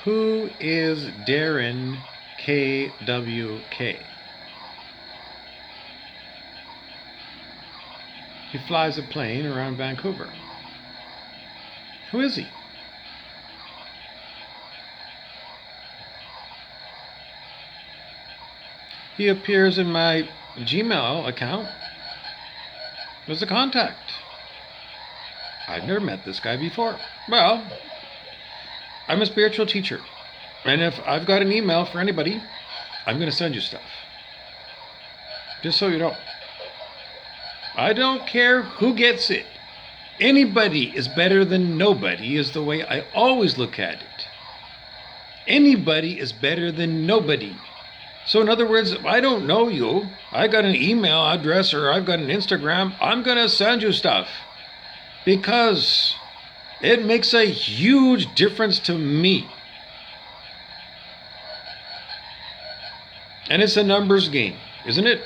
Who is Darren KwK? He flies a plane around Vancouver. Who is he? He appears in my Gmail account as a contact. I've never met this guy before. Well, I'm a spiritual teacher. And if I've got an email for anybody, I'm going to send you stuff. Just so you know. I don't care who gets it. Anybody is better than nobody is the way I always look at it. Anybody is better than nobody. So in other words, if I don't know you, I got an email address or I've got an Instagram, I'm going to send you stuff. Because it makes a huge difference to me. And it's a numbers game, isn't it?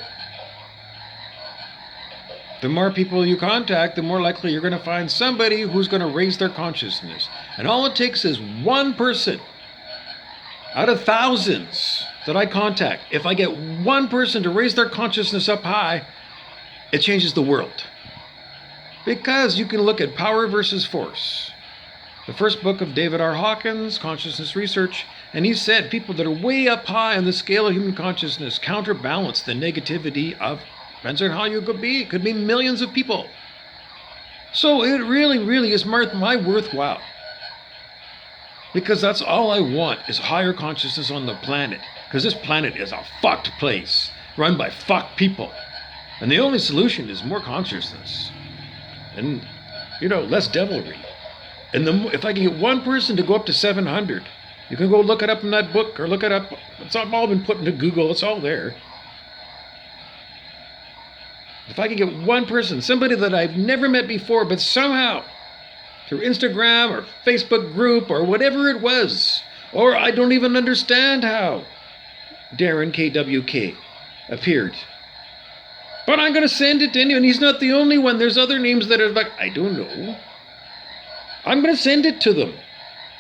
The more people you contact, the more likely you're going to find somebody who's going to raise their consciousness. And all it takes is one person out of thousands that I contact. If I get one person to raise their consciousness up high, it changes the world. Because you can look at power versus force. The first book of David R. Hawkins, Consciousness Research, and he said people that are way up high on the scale of human consciousness counterbalance the negativity of, depends on how you could be, it could be millions of people. So it really, really is my worthwhile. Because that's all I want is higher consciousness on the planet. Because this planet is a fucked place, run by fucked people. And the only solution is more consciousness. And, less devilry. And if I can get one person to go up to 700, you can go look it up in that book or look it up. It's all been put into Google. It's all there. If I can get one person, somebody that I've never met before, but somehow through Instagram or Facebook group or whatever it was, or I don't even understand how Darren KwK appeared. But I'm going to send it to anyone. He's not the only one. There's other names that are like, I don't know. I'm going to send it to them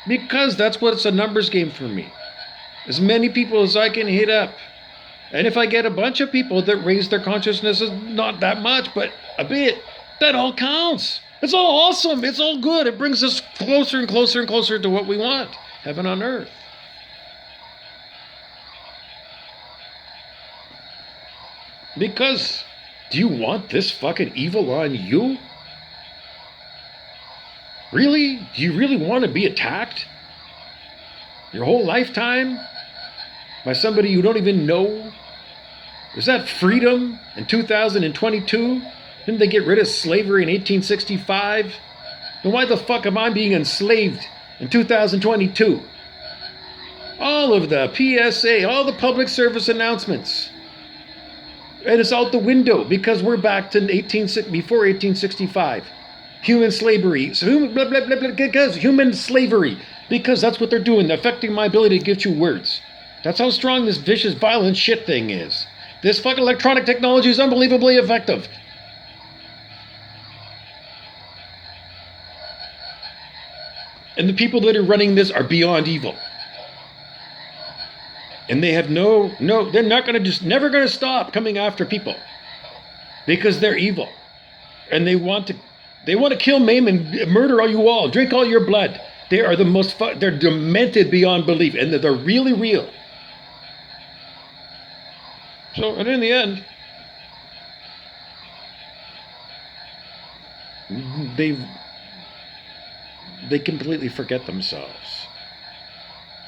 because that's what it's a numbers game for me. As many people as I can hit up. And if I get a bunch of people that raise their consciousness, not that much, but a bit, that all counts. It's all awesome. It's all good. It brings us closer and closer and closer to what we want. Heaven on earth. Because do you want this fucking evil on you? Really? Do you really want to be attacked? Your whole lifetime? By somebody you don't even know? Is that freedom in 2022? Didn't they get rid of slavery in 1865? Then why the fuck am I being enslaved in 2022? All of the PSA, all the public service announcements. And it's out the window because we're back to before 1865. Human slavery. So blah, blah, blah, blah, because human slavery. Because that's what they're doing. They're affecting my ability to give you words. That's how strong this vicious, violent shit thing is. This fucking electronic technology is unbelievably effective. And the people that are running this are beyond evil. And they have they're not going to never going to stop coming after people. Because they're evil. And they want to kill, maim, and murder all you all. Drink all your blood. They are they're demented beyond belief. And they're really real. So, and in the end, they completely forget themselves.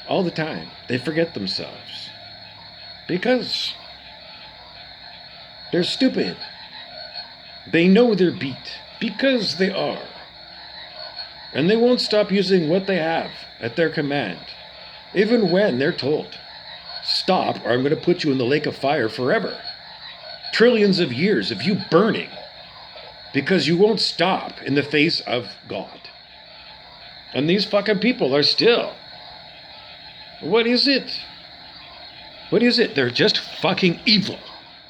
All the time, they forget themselves. Because they're stupid. They know they're beat. Because they are. And they won't stop using what they have at their command. Even when they're told, stop or I'm going to put you in the lake of fire forever. Trillions of years of you burning. Because you won't stop in the face of God. And these fucking people are still. What is it? What is it? They're just fucking evil.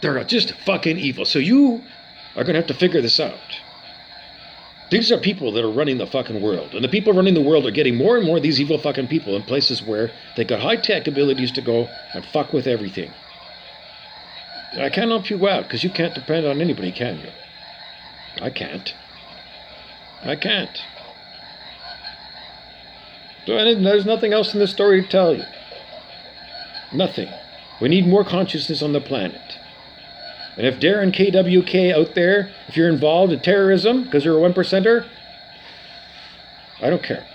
They're just fucking evil. So you are going to have to figure this out. These are people that are running the fucking world. And the people running the world are getting more and more of these evil fucking people in places where they got high-tech abilities to go and fuck with everything. I can't help you out, because you can't depend on anybody, can you? I can't. I can't. So there's nothing else in this story to tell you. Nothing. We need more consciousness on the planet. And if Darren KwK out there, if you're involved in terrorism because you're a 1%er, I don't care.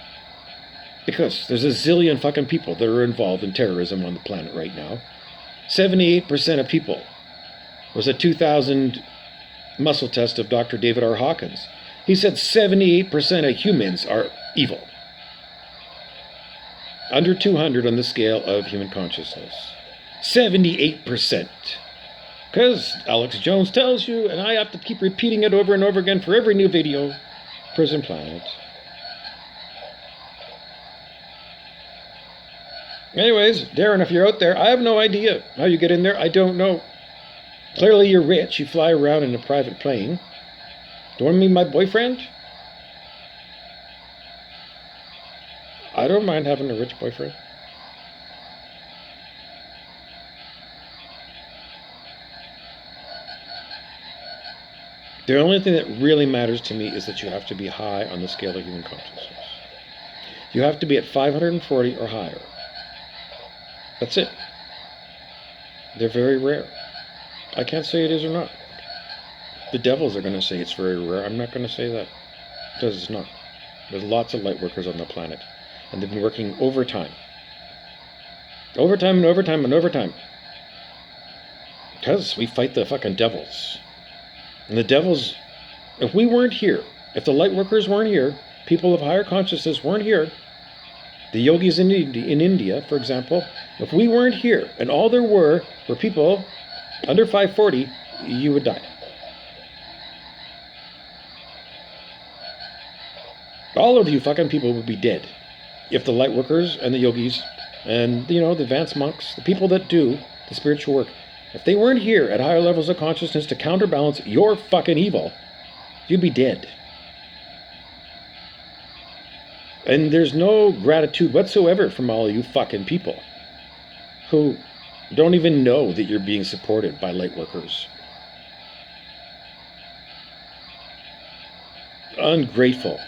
Because there's a zillion fucking people that are involved in terrorism on the planet right now. 78% of people was a 2000 muscle test of Dr. David R. Hawkins. He said 78% of humans are evil. Under 200 on the scale of human consciousness. 78%. Because Alex Jones tells you, and I have to keep repeating it over and over again for every new video, Prison Planet. Anyways, Darren, if you're out there, I have no idea how you get in there. I don't know. Clearly you're rich. You fly around in a private plane. Do you want to be my boyfriend? I don't mind having a rich boyfriend. The only thing that really matters to me is that you have to be high on the scale of human consciousness. You have to be at 540 or higher. That's it. They're very rare. I can't say it is or not. The devils are going to say it's very rare. I'm not going to say that. Because it's not. There's lots of light workers on the planet. And they've been working overtime. Overtime and overtime and overtime. Because we fight the fucking devils. And the devils, if we weren't here, if the light workers weren't here, people of higher consciousness weren't here, the yogis in India, for example, if we weren't here and all there were people under 540, you would die. All of you fucking people would be dead if the light workers and the yogis and, the advanced monks, the people that do the spiritual work, if they weren't here at higher levels of consciousness to counterbalance your fucking evil, you'd be dead. And there's no gratitude whatsoever from all of you fucking people who don't even know that you're being supported by light workers. Ungrateful,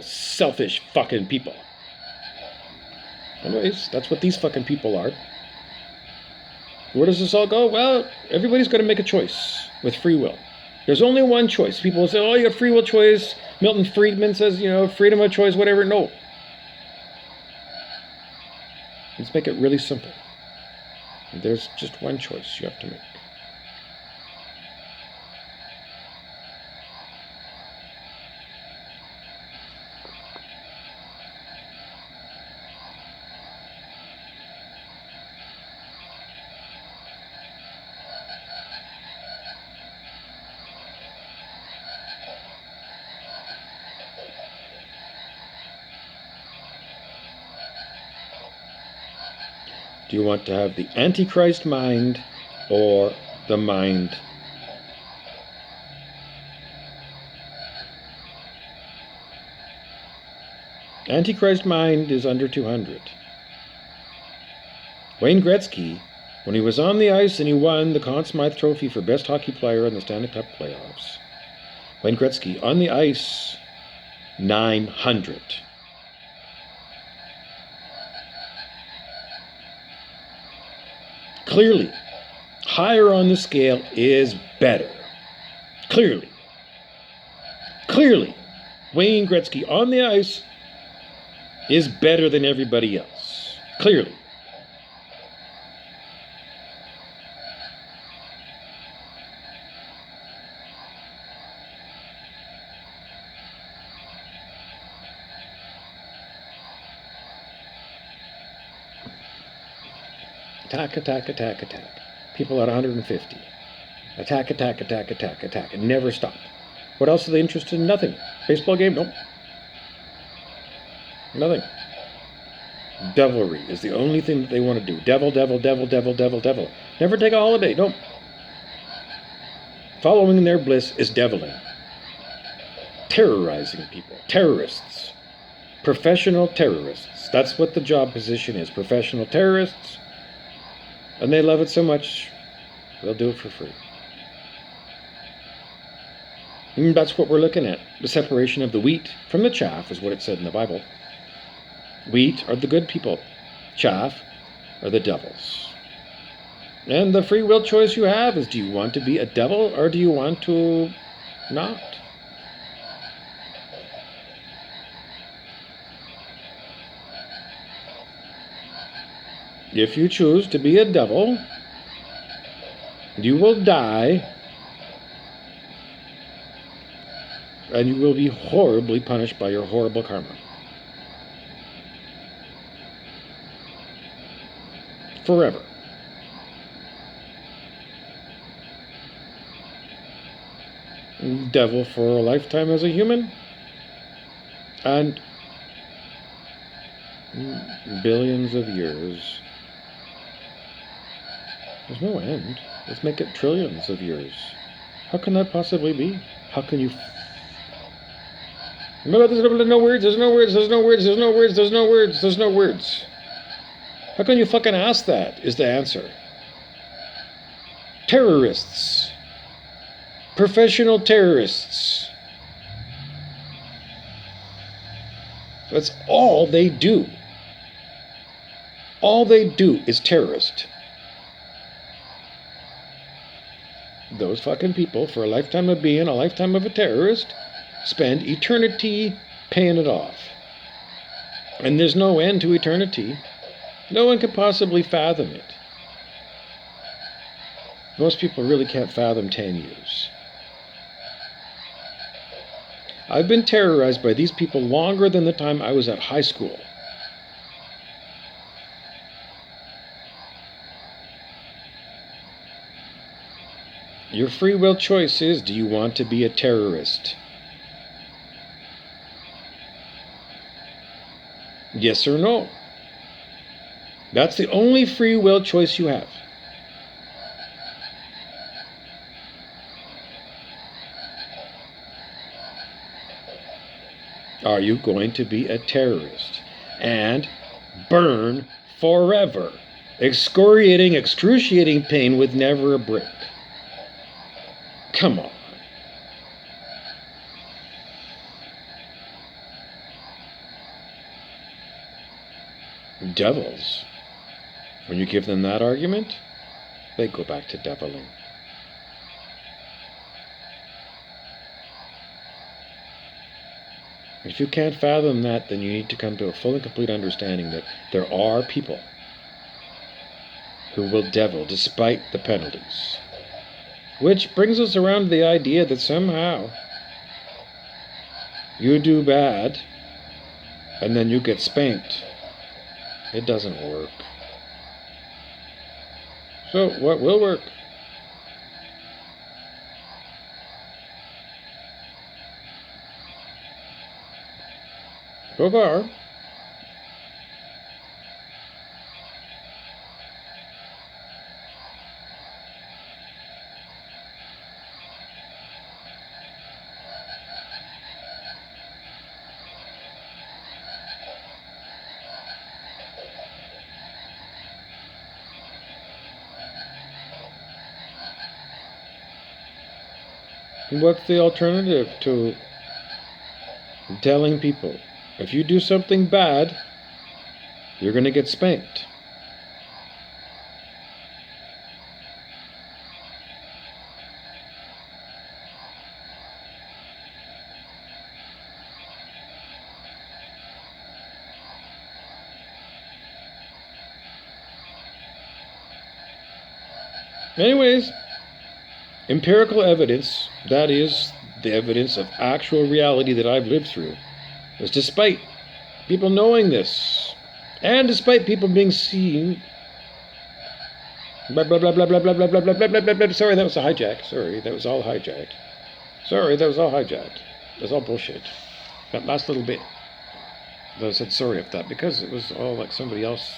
selfish fucking people. Anyways, that's what these fucking people are. Where does this all go? Well, everybody's got to make a choice with free will. There's only one choice. People will say, oh, you have free will choice. Milton Friedman says, freedom of choice, whatever. No. Let's make it really simple. There's just one choice you have to make. Do you want to have the Antichrist mind or the mind? Antichrist mind is under 200. Wayne Gretzky, when he was on the ice and he won the Conn Smythe Trophy for Best Hockey Player in the Stanley Cup playoffs, Wayne Gretzky on the ice, 900. Clearly, higher on the scale is better. Clearly, Wayne Gretzky on the ice is better than everybody else. Clearly. Attack. People at 150. Attack. And never stop. What else are they interested in? Nothing. Baseball game? Nope. Nothing. Devilry is the only thing that they want to do. Devil. Never take a holiday. Nope. Following their bliss is deviling. terrorizing people. Terrorists. Professional terrorists. That's what the job position is. Professional terrorists. And they love it so much, they'll do it for free. And that's what we're looking at. The separation of the wheat from the chaff is what it said in the Bible. Wheat are the good people. Chaff are the devils. And the free will choice you have is, do you want to be a devil or do you want to not? If you choose to be a devil, you will die and you will be horribly punished by your horrible karma. Forever. Devil for a lifetime as a human, and billions of years. There's no end. Let's make it trillions of years. How can that possibly be? How can you... No, there's no words, there's no words, there's no words, there's no words, there's no words, there's no words. How can you fucking ask that, is the answer. Terrorists. Professional terrorists. That's all they do. All they do is terrorist. Those fucking people, for a lifetime of being a lifetime of a terrorist, spend eternity paying it off. And there's no end to eternity. No one can possibly fathom it. Most people really can't fathom 10 years. I've been terrorized by these people longer than the time I was at high school. Your free will choice is, do you want to be a terrorist? Yes or no? That's the only free will choice you have. Are you going to be a terrorist and burn forever, excoriating, excruciating pain with never a break? Come on. Devils, when you give them that argument, they go back to deviling. If you can't fathom that, then you need to come to a full and complete understanding that there are people who will devil despite the penalties. Which brings us around to the idea that somehow you do bad and then you get spanked. It doesn't work. So what will work? So far, what's the alternative to telling people, if you do something bad, you're going to get spanked? Anyways, empirical evidence, that is the evidence of actual reality that I've lived through, is despite people knowing this, and despite people being seen, blah blah blah blah blah blah blah blah blah blah blah blah blah. Sorry, that was a hijack. Sorry, that was all hijacked. Sorry, that was all hijacked. That was all bullshit. That last little bit, I said sorry of that because it was all like somebody else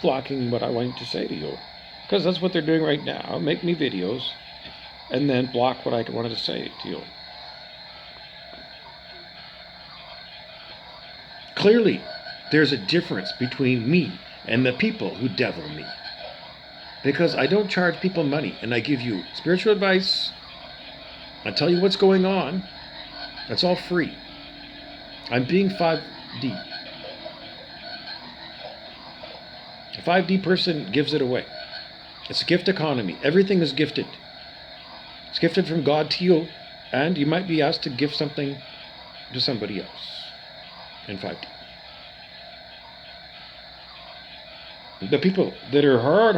blocking what I wanted to say to you. Because that's what they're doing right now. Make me videos and then block what I wanted to say to you. Clearly, there's a difference between me and the people who devil me. Because I don't charge people money, and I give you spiritual advice. I tell you what's going on. That's all free. I'm being 5D. A 5D person gives it away. It's a gift economy. Everything is gifted. It's gifted from God to you, and you might be asked to give something to somebody else in 5D. The people that are hard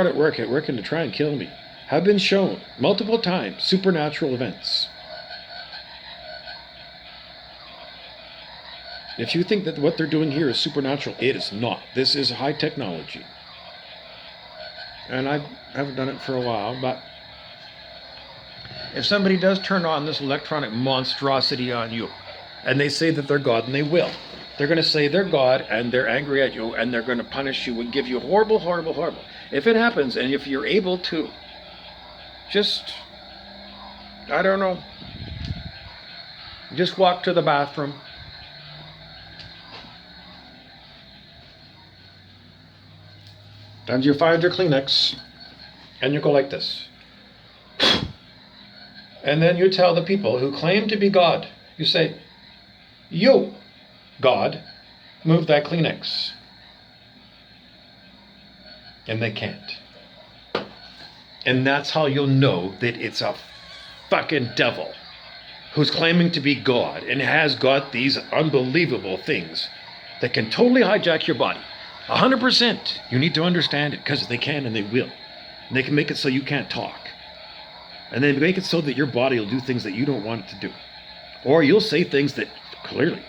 at working to try and kill me have been shown multiple times supernatural events. If you think that what they're doing here is supernatural, it is not. This is high technology. And I haven't done it for a while, but if somebody does turn on this electronic monstrosity on you, and they say that they're God, and they will, they're going to say they're God, and they're angry at you, and they're going to punish you and give you horrible. If it happens, and if you're able to just, I don't know, just walk to the bathroom, and you find your Kleenex, and you go like this. And then you tell the people who claim to be God, you say, you, God, move that Kleenex. And they can't. And that's how you'll know that it's a fucking devil who's claiming to be God and has got these unbelievable things that can totally hijack your body. 100%. You need to understand it, because they can and they will. And they can make it so you can't talk. And they make it so that your body will do things that you don't want it to do. Or you'll say things that clearly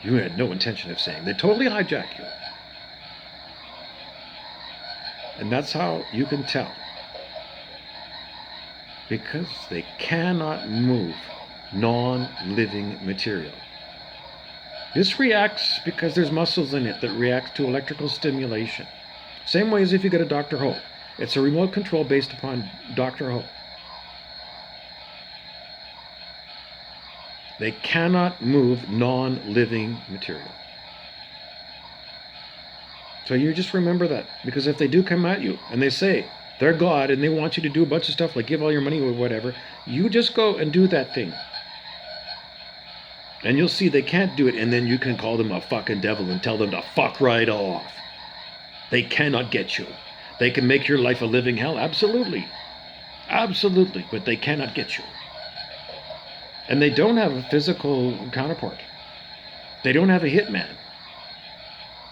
you had no intention of saying. They totally hijack you. And that's how you can tell. Because they cannot move non-living material. This reacts because there's muscles in it that react to electrical stimulation. Same way as if you get a Dr. Ho. It's a remote control based upon Dr. Ho. They cannot move non-living material. So you just remember that. Because if they do come at you and they say they're God and they want you to do a bunch of stuff like give all your money or whatever, you just go and do that thing. And you'll see they can't do it, and then you can call them a fucking devil and tell them to fuck right off. They cannot get you. They can make your life a living hell, absolutely. Absolutely, but they cannot get you. And they don't have a physical counterpart. They don't have a hitman.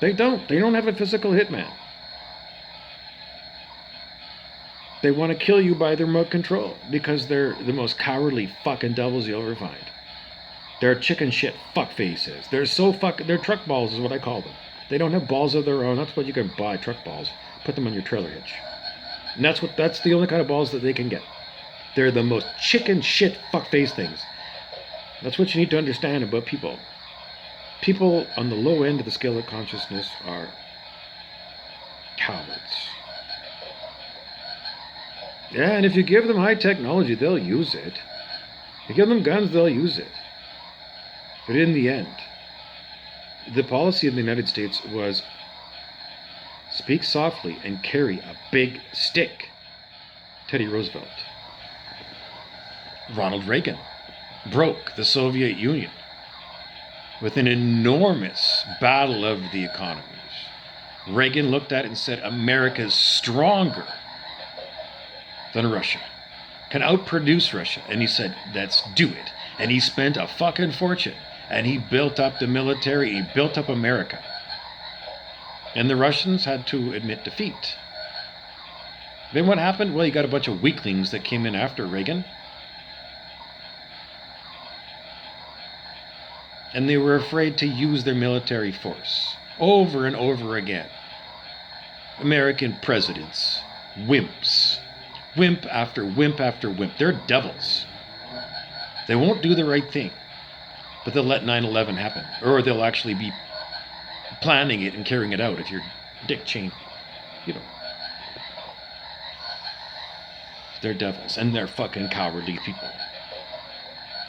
They don't have a physical hitman. They want to kill you by their remote control because they're the most cowardly fucking devils you'll ever find. They're chicken shit fuck faces. They're truck balls is what I call them. They don't have balls of their own. That's what you can buy, truck balls. Put them on your trailer hitch. And that's the only kind of balls that they can get. They're the most chicken shit fuck face things. That's what you need to understand about people. People on the low end of the scale of consciousness are cowards. Yeah, and if you give them high technology, they'll use it. You give them guns, they'll use it. But in the end, the policy of the United States was speak softly and carry a big stick. Teddy Roosevelt. Ronald Reagan broke the Soviet Union with an enormous battle of the economies. Reagan looked at it and said, America's stronger than Russia, can outproduce Russia. And he said, let's do it. And he spent a fucking fortune. And he built up the military, he built up America. And the Russians had to admit defeat. Then what happened? Well, you got a bunch of weaklings that came in after Reagan. And they were afraid to use their military force over and over again. American presidents, wimps. Wimp after wimp after wimp. They're devils. They won't do the right thing. But they'll let 9/11 happen. Or they'll actually be planning it and carrying it out if you're Dick Cheney. You know. They're devils. And they're fucking cowardly people.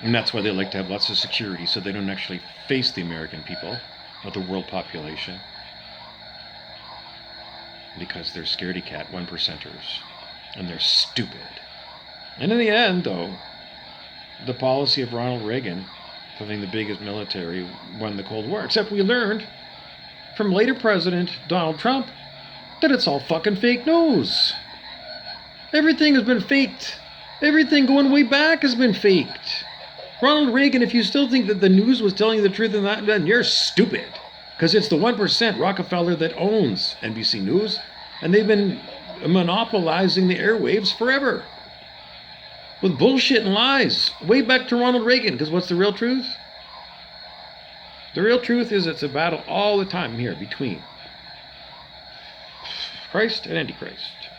And that's why they like to have lots of security, so they don't actually face the American people. of the world population because they're scaredy cat one percenters and they're stupid. And in the end, though, the policy of Ronald Reagan, having the biggest military, won the Cold War. Except we learned from later President Donald Trump that it's all fucking fake news. Everything has been faked. Everything going way back has been faked. Ronald Reagan, if you still think that the news was telling you the truth in that, then you're stupid. Because it's the 1% Rockefeller that owns NBC News, and they've been monopolizing the airwaves forever. With bullshit and lies, way back to Ronald Reagan, because what's the real truth? The real truth is it's a battle all the time here between Christ and Antichrist.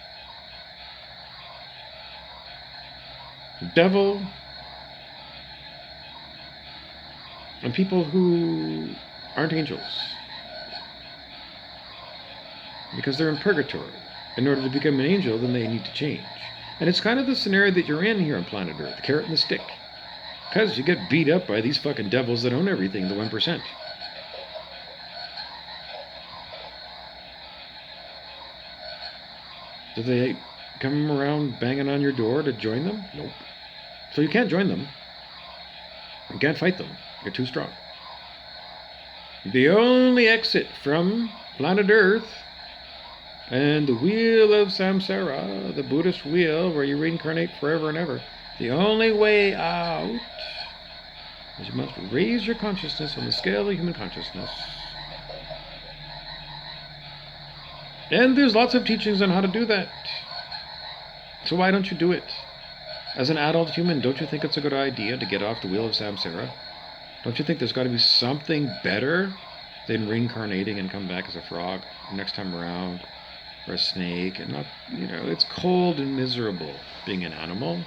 The devil and people who aren't angels. Because they're in purgatory. In order to become an angel, then they need to change. And it's kind of the scenario that you're in here on planet Earth, the carrot and the stick. Because you get beat up by these fucking devils that own everything, the 1%. Do they come around banging on your door to join them? Nope. So you can't join them. You can't fight them. You're too strong. The only exit from planet Earth and the wheel of samsara, the Buddhist wheel where you reincarnate forever and ever, the only way out is you must raise your consciousness on the scale of human consciousness. And there's lots of teachings on how to do that. So why don't you do it? As an adult human, don't you think it's a good idea to get off the wheel of samsara? Don't you think there's got to be something better than reincarnating and come back as a frog next time around? Or a snake, and not, it's cold and miserable being an animal.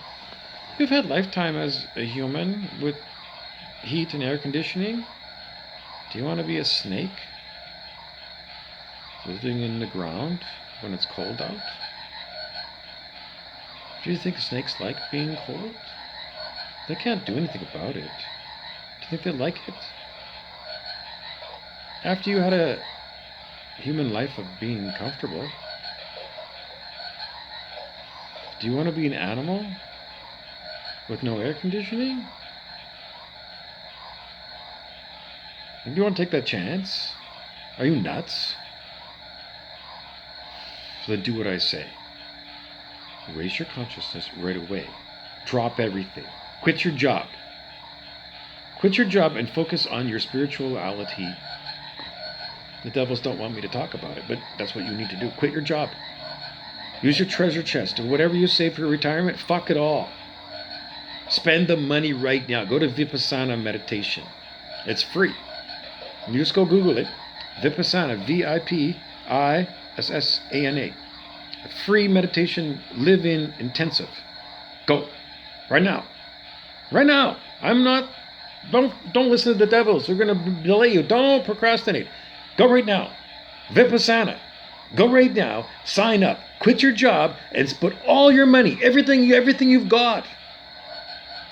You've had lifetime as a human with heat and air conditioning. Do you want to be a snake? Living in the ground when it's cold out? Do you think snakes like being cold? They can't do anything about it. Do you think they like it? After you had a human life of being comfortable, do you want to be an animal with no air conditioning? Do you want to take that chance? Are you nuts? Then do what I say. Raise your consciousness right away. Drop everything. Quit your job. Quit your job and focus on your spirituality. The devils don't want me to talk about it, but that's what you need to do. Quit your job. Use your treasure chest and whatever you save for your retirement, fuck it all. Spend the money right now. Go to Vipassana meditation. It's free. You just go Google it. Vipassana, Vipassana. A free meditation live-in intensive. Go. Right now. Right now. Don't listen to the devils. They're going to delay you. Don't procrastinate. Go right now. Vipassana. Go right now. Sign up. Quit your job and put all your money, everything you've got,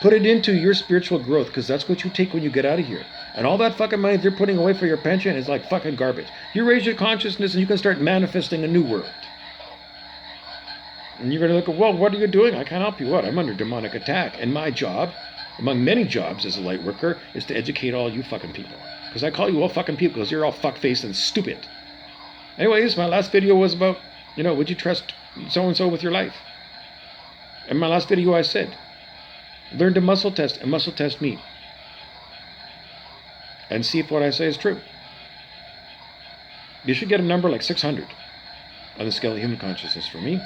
put it into your spiritual growth, because that's what you take when you get out of here. And all that fucking money they're putting away for your pension is like fucking garbage. You raise your consciousness and you can start manifesting a new world. And you're going to look at, well, what are you doing? I can't help you. What? I'm under demonic attack. And my job, among many jobs as a light worker, is to educate all you fucking people. Because I call you all fucking people because you're all fuck-faced and stupid. Anyways, my last video was about, would you trust so-and-so with your life? In my last video I said, learn to muscle test and muscle test me. And see if what I say is true. You should get a number like 600 on the scale of human consciousness for me.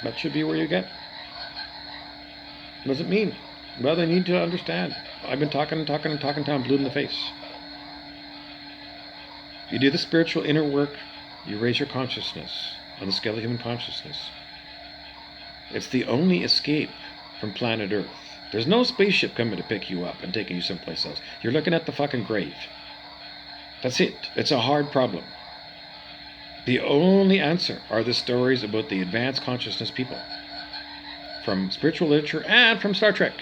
That should be where you get. What does it mean? Well, they need to understand. I've been talking till I'm blue in the face. You do the spiritual inner work, you raise your consciousness on the scale of human consciousness. It's the only escape from planet Earth. There's no spaceship coming to pick you up and taking you someplace else. You're looking at the fucking grave. That's it. It's a hard problem. The only answer are the stories about the advanced consciousness people. from spiritual literature and from Star Trek.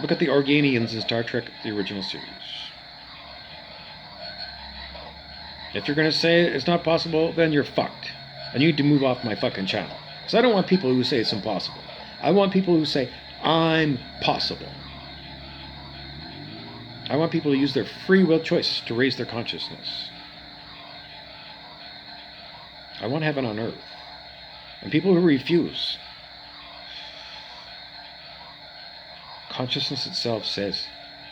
Look at the Organians in Star Trek, the original series. If you're going to say it's not possible, then you're fucked. And you need to move off my fucking channel. Because I don't want people who say it's impossible. I want people who say, I'm possible. I want people to use their free will choice to raise their consciousness. I want heaven on earth. And people who refuse. Consciousness itself says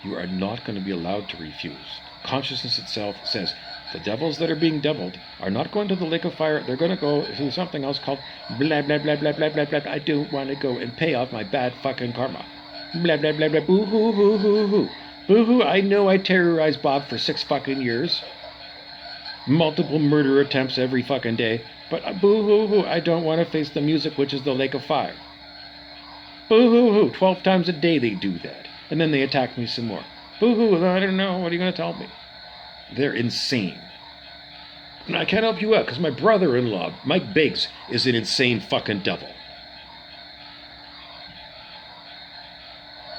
you are not going to be allowed to refuse. Consciousness itself says the devils that are being deviled are not going to the lake of fire. They're going to go to something else called blah, blah, blah, blah, blah, blah, blah. I don't want to go and pay off my bad fucking karma. Blah, blah, blah, blah. Boo, hoo, hoo, hoo, hoo. Boo, hoo. I know I terrorized Bob for 6 fucking years. Multiple murder attempts every fucking day. But boo, hoo, hoo. I don't want to face the music, which is the lake of fire. Boo, hoo, hoo. 12 times a day they do that. And then they attack me some more. Boo, hoo. I don't know. What are you going to tell me? They're insane. And I can't help you out because my brother-in-law, Mike Biggs, is an insane fucking devil.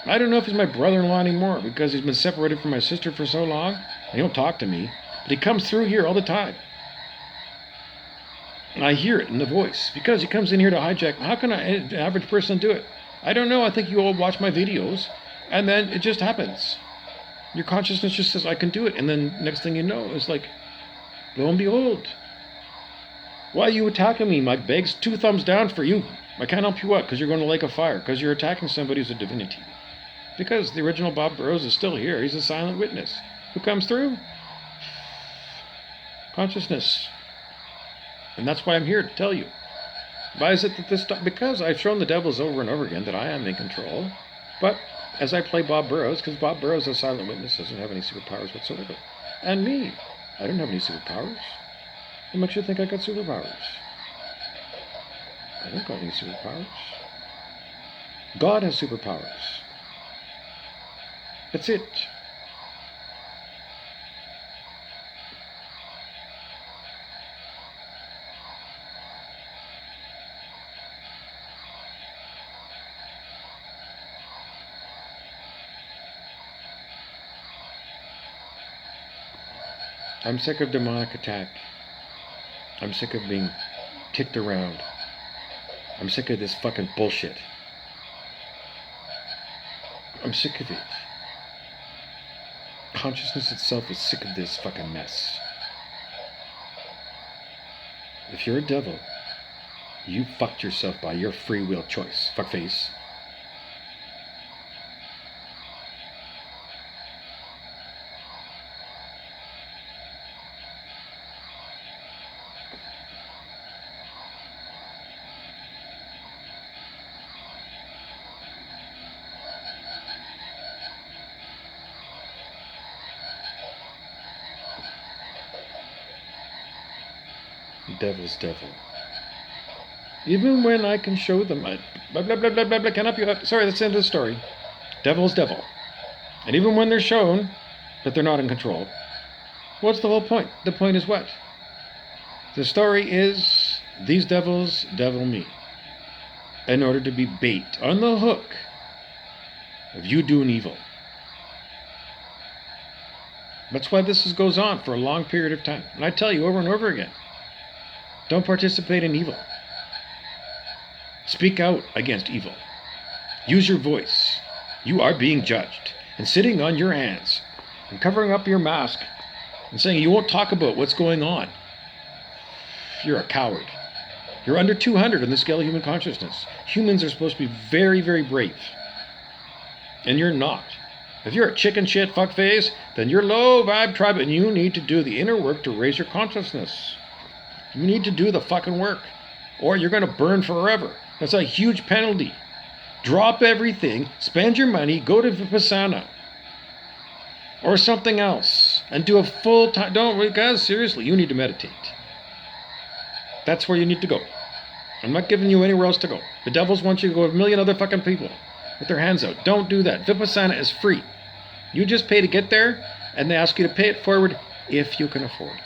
I don't know if he's my brother-in-law anymore because he's been separated from my sister for so long. He don't talk to me, but he comes through here all the time. And I hear it in the voice because he comes in here to hijack. How can an average person do it? I don't know. I think you all watch my videos and then it just happens. Your consciousness just says, I can do it. And then next thing you know, it's like, lo and behold. Why are you attacking me, Mike Biggs? 2 thumbs down for you. I can't help you out because you're going to lake of fire. Because you're attacking somebody who's a divinity. Because the original Bob Burrows is still here. He's a silent witness. Who comes through? Consciousness. And that's why I'm here to tell you. Why is it that this stuff? Because I've shown the devils over and over again that I am in control. But as I play Bob Burrows, because Bob Burrows, a silent witness, doesn't have any superpowers whatsoever. And me, I don't have any superpowers. What makes you think I got superpowers? I don't got any superpowers. God has superpowers. That's it. I'm sick of demonic attack. I'm sick of being kicked around. I'm sick of this fucking bullshit. I'm sick of it. Consciousness itself is sick of this fucking mess. If you're a devil, you fucked yourself by your free will choice. Fuckface. Devil's devil. Even when I can show them, blah, blah, blah, blah, blah, blah, can't help you out. Sorry, that's the end of the story. Devil's devil. And even when they're shown that they're not in control, what's the whole point? The point is what? The story is, these devils devil me in order to be bait on the hook of you doing evil. That's why this goes on for a long period of time. And I tell you over and over again, don't participate in evil. Speak out against evil. Use your voice. You are being judged. And sitting on your hands and covering up your mask and saying you won't talk about what's going on. You're a coward. You're under 200 on the scale of human consciousness. Humans are supposed to be very, very brave. And you're not. If you're a chicken shit fuckface, then you're low vibe tribe and you need to do the inner work to raise your consciousness. You need to do the fucking work, or you're going to burn forever. That's a huge penalty. Drop everything, spend your money, go to Vipassana, or something else, and do a full time. Guys, seriously, you need to meditate. That's where you need to go. I'm not giving you anywhere else to go. The devils want you to go with a million other fucking people with their hands out. Don't do that. Vipassana is free. You just pay to get there, and they ask you to pay it forward if you can afford it.